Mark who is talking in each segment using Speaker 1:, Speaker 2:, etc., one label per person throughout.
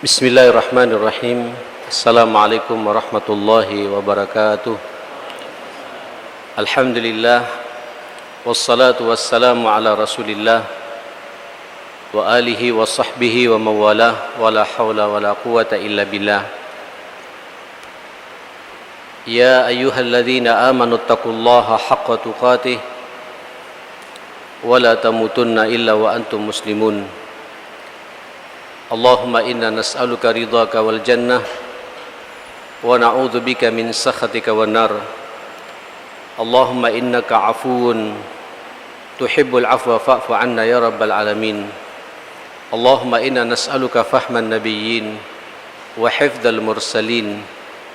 Speaker 1: Bismillahirrahmanirrahim. Assalamualaikum warahmatullahi wabarakatuh. Alhamdulillah, wassalatu wassalamu ala rasulillah wa alihi wa sahbihi wa mawalah, wa la hawla wa la quwata illa billah. Ya ayyuhalladzina amanu taqullaha haqqa tuqatih wa la tamutunna illa wa antum muslimun. Allahumma inna nas'aluka ridhaka wal jannah wa na'udzu bika min sakhatika wan nar. Allahumma innaka afuwun tuhibbul afwa fa'fu 'anna ya rabbal alamin. Allahumma inna nas'aluka fahman nabiyyin wa hifdzal mursalin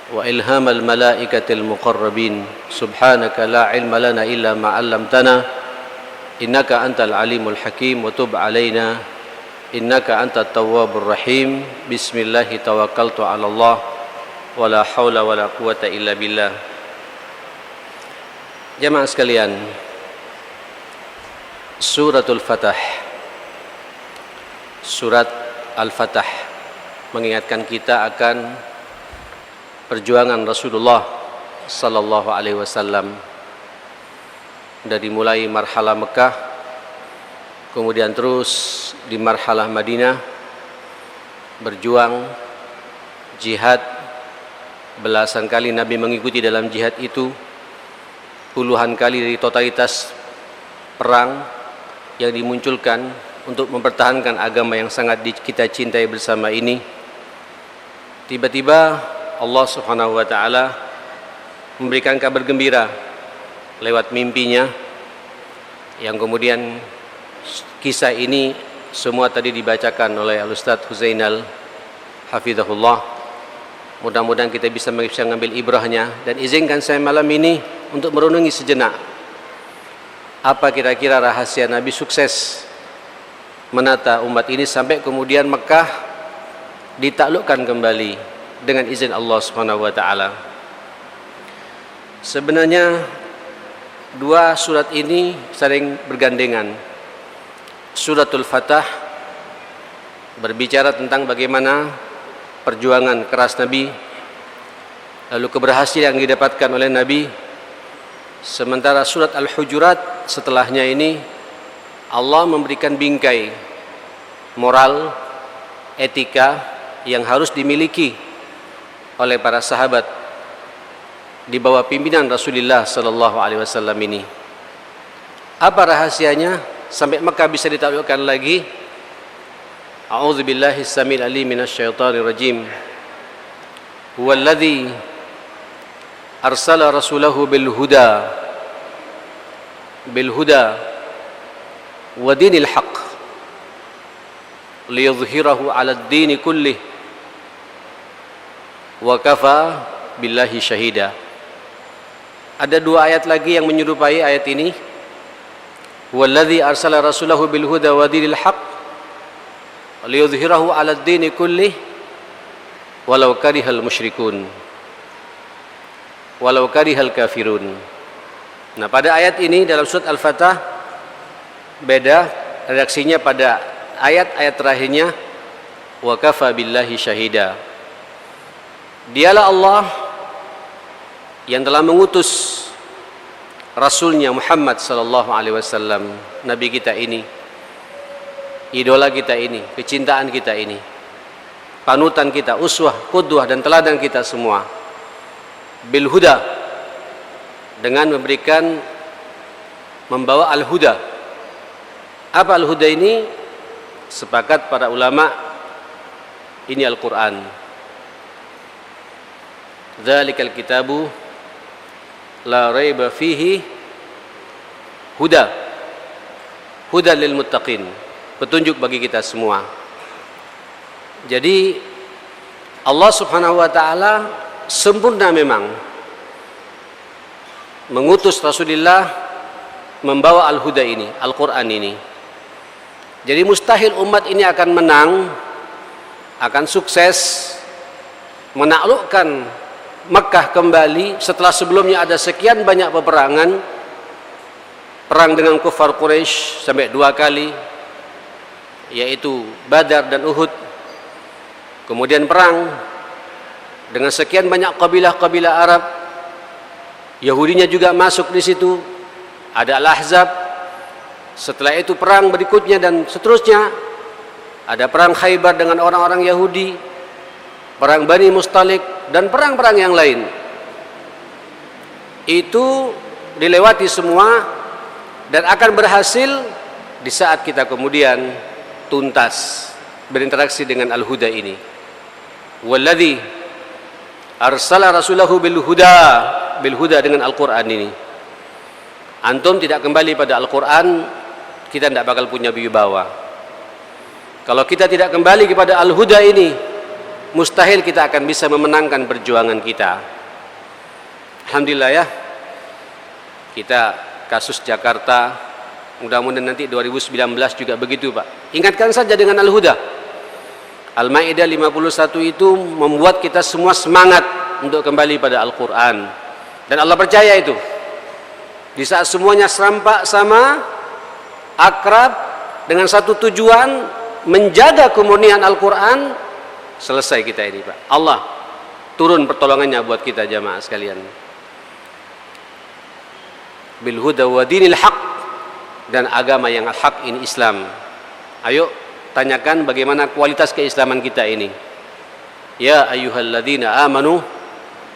Speaker 1: wa ilhamal malaikatil muqarrabin. Subhanaka la ilma lana illa ma 'allamtana innaka antal alimul hakim wa tub 'alaina innaka antat tawwabur rahim. Bismillahi tawakkaltu 'ala Allah wa la haula wa la quwata illa billah. Jamaah sekalian, Suratul Fatah, Surat Al-Fatah mengingatkan kita akan perjuangan Rasulullah sallallahu alaihi wasallam dari mulai marhalah Mekah, kemudian terus di marhalah Madinah, berjuang jihad. Belasan kali Nabi mengikuti dalam jihad itu, puluhan kali dari totalitas perang yang dimunculkan untuk mempertahankan agama yang sangat kita cintai bersama ini. Tiba-tiba Allah Subhanahu wa taala memberikan kabar gembira lewat mimpinya, yang kemudian kisah ini semua tadi dibacakan oleh Al-Ustadz Huzainal hafizahullah. Mudah-mudahan kita bisa mengambil ibrahnya, dan izinkan saya malam ini untuk merenungi sejenak apa kira-kira rahasia Nabi sukses menata umat ini sampai kemudian Mekah ditaklukkan kembali dengan izin Allah Subhanahu wa taala. Sebenarnya dua surat ini saling bergandengan. Suratul Fatah berbicara tentang bagaimana perjuangan keras Nabi, lalu keberhasilan yang didapatkan oleh Nabi. Sementara surat Al-Hujurat setelahnya ini Allah memberikan bingkai moral, etika yang harus dimiliki oleh para sahabat di bawah pimpinan Rasulullah sallallahu alaihi wasallam ini. Apa rahasianya sampai Mekah bisa ditaklukkan lagi? A'udzubillahi samil alim minasyaitonir rajim. Huwallazi arsala rasulahu bil huda wa dinil haqq liyudhhirahu 'alad dini kullih wa kafa billahi syahida. Ada dua ayat lagi yang menyerupai ayat ini. Huwallazi arsala rasulahu bil huda wa dinil haqq liyudhhirahu 'alad dini kullih walau karihal musyrikun walau karihal kafirun. Nah, pada ayat ini dalam surat Al-Fatah beda redaksinya pada ayat-ayat terakhirnya, wa kafa billahi syahida. Dialah Allah yang telah mengutus Rasulnya Muhammad sallallahu alaihi wasallam, Nabi kita ini, idola kita ini, kecintaan kita ini, panutan kita, uswah, qudwah dan teladan kita semua. Bil huda, dengan membawa al-huda. Apa al-huda ini? Sepakat para ulama, ini Al-Quran. Dzalikal kitabu la raiba fihi huda lil muttaqin, petunjuk bagi kita semua. Jadi Allah Subhanahu wa taala sempurna memang mengutus Rasulullah membawa al-huda ini, Al-Quran ini. Jadi mustahil umat ini akan menang, akan sukses menaklukkan Makkah kembali setelah sebelumnya ada sekian banyak peperangan, perang dengan kufar Quraisy sampai 2 kali, yaitu Badar dan Uhud. Kemudian perang dengan sekian banyak kabilah-kabilah Arab, Yahudinya juga masuk di situ, ada Al-Ahzab. Setelah itu perang berikutnya dan seterusnya, ada perang Khaybar dengan orang-orang Yahudi, perang Bani Mustalik, dan perang-perang yang lain. Itu dilewati semua dan akan berhasil di saat kita kemudian tuntas berinteraksi dengan Al-Huda ini. Walladzi arsala rasulahu bil huda dengan Al-Quran ini. Antum tidak kembali pada Al-Quran, kita tidak bakal punya wibawa. Kalau kita tidak kembali kepada Al-Huda ini, mustahil kita akan bisa memenangkan perjuangan kita. Alhamdulillah ya, kita kasus Jakarta, mudah-mudahan nanti 2019 juga begitu Pak. Ingatkan saja dengan Al-Huda. Al-Ma'idah 51 itu membuat kita semua semangat untuk kembali pada Al-Quran. Dan Allah percaya itu. Di saat semuanya serampak sama, akrab, dengan satu tujuan, menjaga kemurnian Al-Quran, selesai kita ini Pak. Allah turun pertolongannya buat kita jamaah sekalian. Bil huda wa dinil haq, dan agama yang hak ini Islam. Ayo tanyakan bagaimana kualitas keislaman kita ini. Ya ayyuhalladzina amanu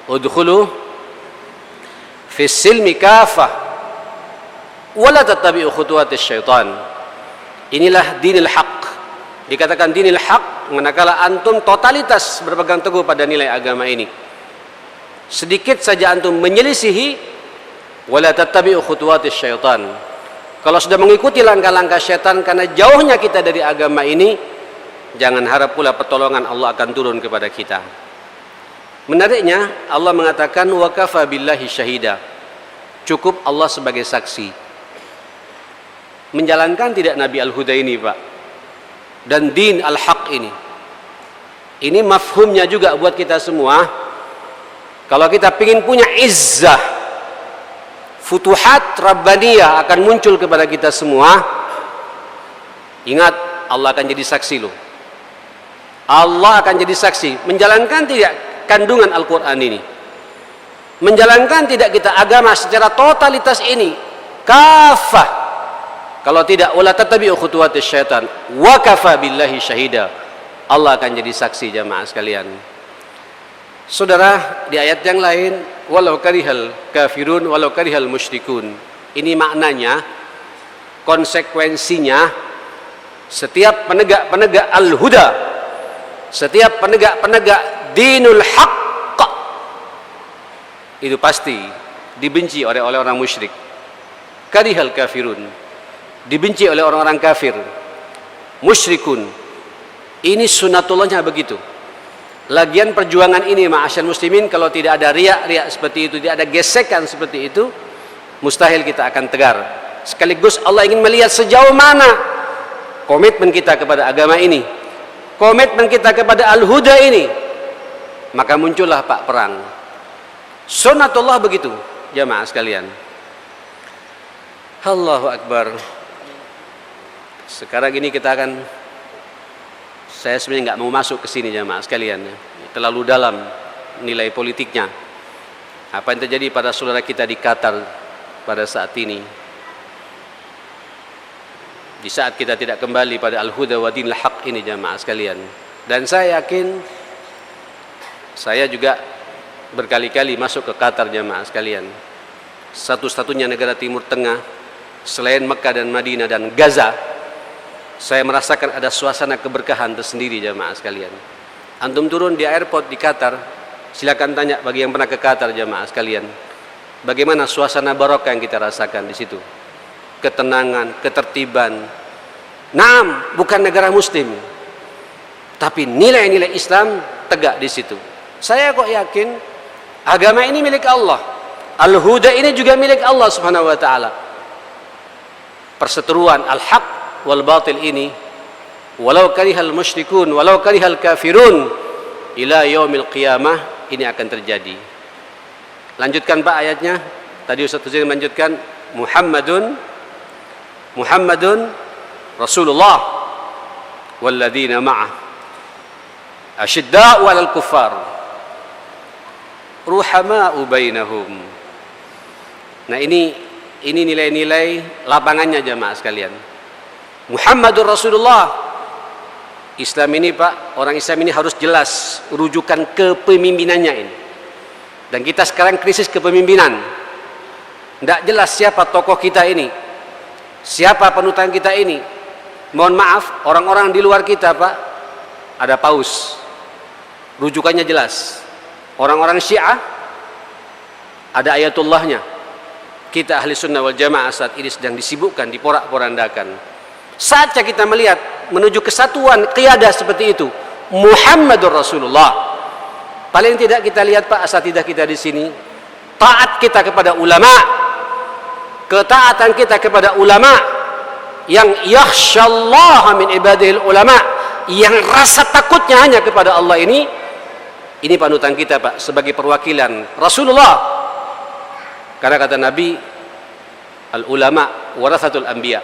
Speaker 1: udkhulu fis silmi kafah wa la tattabi'u khutuwatis syaitan. Inilah dinil haq. Dikatakan dinil haq manakala antum totalitas berpegang teguh pada nilai agama ini. Sedikit saja antum menyelisihi, wala tattabi'u khutuwatis syaitan. Kalau sudah mengikuti langkah-langkah syaitan karena jauhnya kita dari agama ini, jangan harap pula pertolongan Allah akan turun kepada kita. Menariknya, Allah mengatakan wa kafa billahi syahida. Cukup Allah sebagai saksi. Menjalankan tidak Nabi Al-Huda ini Pak, dan din al-haq ini. Ini mafhumnya juga buat kita semua. Kalau kita ingin punya izzah, futuhat Rabbaniyah akan muncul kepada kita semua. Ingat, Allah akan jadi saksi loh. Allah akan jadi saksi. Menjalankan tidak kandungan Al-Quran ini, menjalankan tidak kita agama secara totalitas ini, kafah. Kalau tidak, wala tattabi'u khutuwatis syaitan wa kafa billahi syahida. Allah akan jadi saksi jamaah sekalian. Saudara, di ayat yang lain, walau karihal kafirun walau karihal musyrikun. Ini maknanya, konsekuensinya, setiap penegak-penegak al-huda, setiap penegak-penegak dinul haqq, itu pasti dibenci oleh orang musyrik. Karihal kafirun, dibenci oleh orang-orang kafir. Musyrikun, ini sunatullahnya begitu. Lagian perjuangan ini ma'asyal muslimin, kalau tidak ada riak-riak seperti itu, tidak ada gesekan seperti itu, mustahil kita akan tegar. Sekaligus Allah ingin melihat sejauh mana komitmen kita kepada agama ini, komitmen kita kepada Al-Huda ini. Maka muncullah Pak perang. Sunnatullah begitu jamaah sekalian. Allahu Akbar. Sekarang ini kita akan, saya sebenarnya nggak mau masuk ke sini jamaah sekalian, terlalu dalam nilai politiknya. Apa yang terjadi pada saudara kita di Qatar pada saat ini, di saat kita tidak kembali pada Al-Huda wa dinil haq ini jamaah sekalian. Dan saya yakin, saya juga berkali-kali masuk ke Qatar jamaah sekalian. Satu-satunya negara Timur Tengah selain Mekah dan Madinah dan Gaza, saya merasakan ada suasana keberkahan tersendiri jamaah sekalian. Antum turun di airport di Qatar, silakan tanya bagi yang pernah ke Qatar jamaah sekalian, bagaimana suasana barokah yang kita rasakan di situ. Ketenangan, ketertiban. Naam, bukan negara muslim, tapi nilai-nilai Islam tegak di situ. Saya kok yakin agama ini milik Allah. Al-Huda ini juga milik Allah Subhanahu wa taala. Perseteruan al-haq wal batil ini walau karihal musyrikun, walau karihal kafirun, ila yaumil qiyamah, ini akan terjadi. Lanjutkan Pak ayatnya. Tadi Ustaz Huzair melanjutkan, Muhammadun Rasulullah walladzina ma'ah asyidda'u 'alal kuffar ruhama'u bainahum. Nah, ini nilai-nilai lapangannya jamaah sekalian. Muhammadur Rasulullah. Islam ini Pak, orang Islam ini harus jelas rujukan kepemimpinannya ini. Dan kita sekarang krisis kepemimpinan. Tidak jelas siapa tokoh kita ini, siapa panutan kita ini. Mohon maaf, orang-orang di luar kita Pak, ada paus, rujukannya jelas. Orang-orang Syiah ada ayatullahnya. Kita ahli sunnah wal jamaah saat ini sedang disibukkan, diporak-porandakan. Saatnya kita melihat menuju kesatuan qiyadah seperti itu. Muhammadur Rasulullah. Paling tidak kita lihat Pak, asatidah kita di sini, taat kita kepada ulama, ketaatan kita kepada ulama yang yakhsyallaha min ibadihil ulama, yang rasa takutnya hanya kepada Allah ini panutan kita Pak, sebagai perwakilan Rasulullah. Karena kata Nabi, al ulama warathatul anbiya.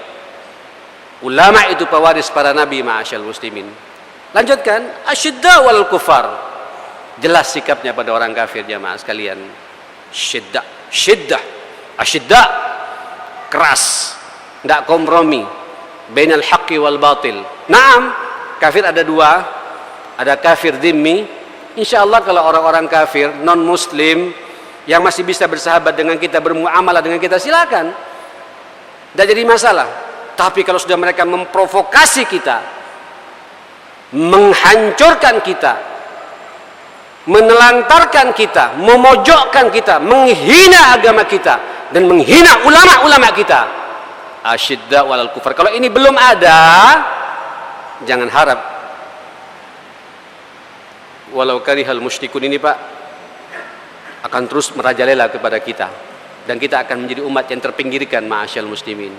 Speaker 1: Ulama itu pewaris para nabi, ma'asyal muslimin. Lanjutkan, asyidda wal kufar. Jelas sikapnya pada orang kafir jamaah sekalian. Syiddah, asyidda, keras, tidak kompromi. Bainal haqqi wal batil. Naam, kafir ada dua, ada kafir dhimmi. Insyaallah kalau orang-orang kafir non muslim yang masih bisa bersahabat dengan kita, bermuamalah dengan kita, silakan, tidak jadi masalah. Tapi kalau sudah mereka memprovokasi kita, menghancurkan kita, menelantarkan kita, memojokkan kita, menghina agama kita, dan menghina ulama-ulama kita, asyidda walal kufar. Kalau ini belum ada, jangan harap. Walau karihal musyrikun ini Pak akan terus merajalela kepada kita, dan kita akan menjadi umat yang terpinggirkan, ma'asyal muslimin.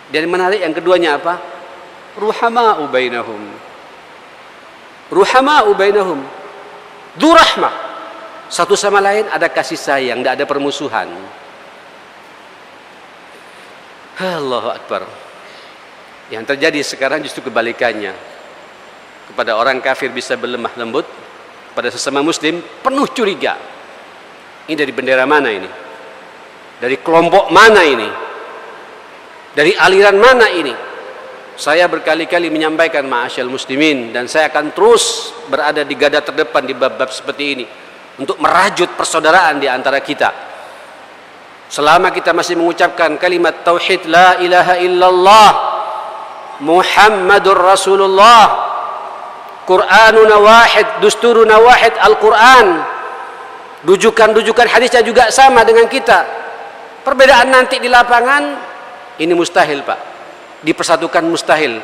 Speaker 1: Dan menarik yang keduanya apa? Ruhama'u bainahum. Ruhama'u bainahum. Dzu rahmah. Satu sama lain ada kasih sayang, tidak ada permusuhan. Allahu Akbar. Yang terjadi sekarang justru kebalikannya. Kepada orang kafir bisa berlemah lembut, pada sesama muslim penuh curiga. Ini dari bendera mana ini? Dari kelompok mana ini? Dari aliran mana ini? Saya berkali-kali menyampaikan, ma'asyal muslimin, dan saya akan terus berada di garda terdepan di bab-bab seperti ini untuk merajut persaudaraan di antara kita. Selama kita masih mengucapkan kalimat tauhid la ilaha illallah Muhammadur Rasulullah, Qur'anuna wahid, dusturuna wahid, Al-Quran, rujukan hadisnya juga sama dengan kita. Perbedaan nanti di lapangan ini mustahil Pak, dipersatukan mustahil.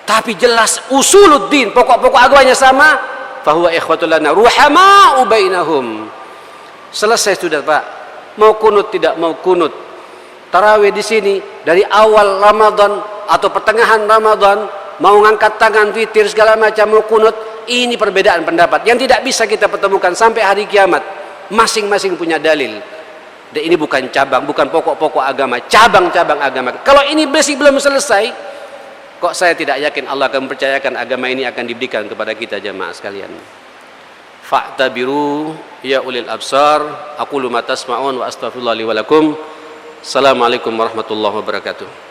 Speaker 1: Tapi jelas usuluddin, pokok-pokok agamanya sama. Fahuwa ikhwatul lana ruhama'u bainahum. Selesai sudah Pak. Mau kunut tidak mau kunut, tarawih di sini dari awal Ramadan atau pertengahan Ramadan, mau ngangkat tangan witir segala macam, mau kunut, ini perbedaan pendapat yang tidak bisa kita pertemukan sampai hari kiamat. Masing-masing punya dalil. Dan ini bukan cabang, bukan pokok-pokok agama, cabang-cabang agama. Kalau ini masih belum selesai, kok saya tidak yakin Allah akan mempercayakan agama ini akan diberikan kepada kita jamaah sekalian. Fa'tabiru ya ulil absar. Aqulu ma tasma'un wa astaghfirullah li wa lakum. Assalamualaikum warahmatullahi wabarakatuh.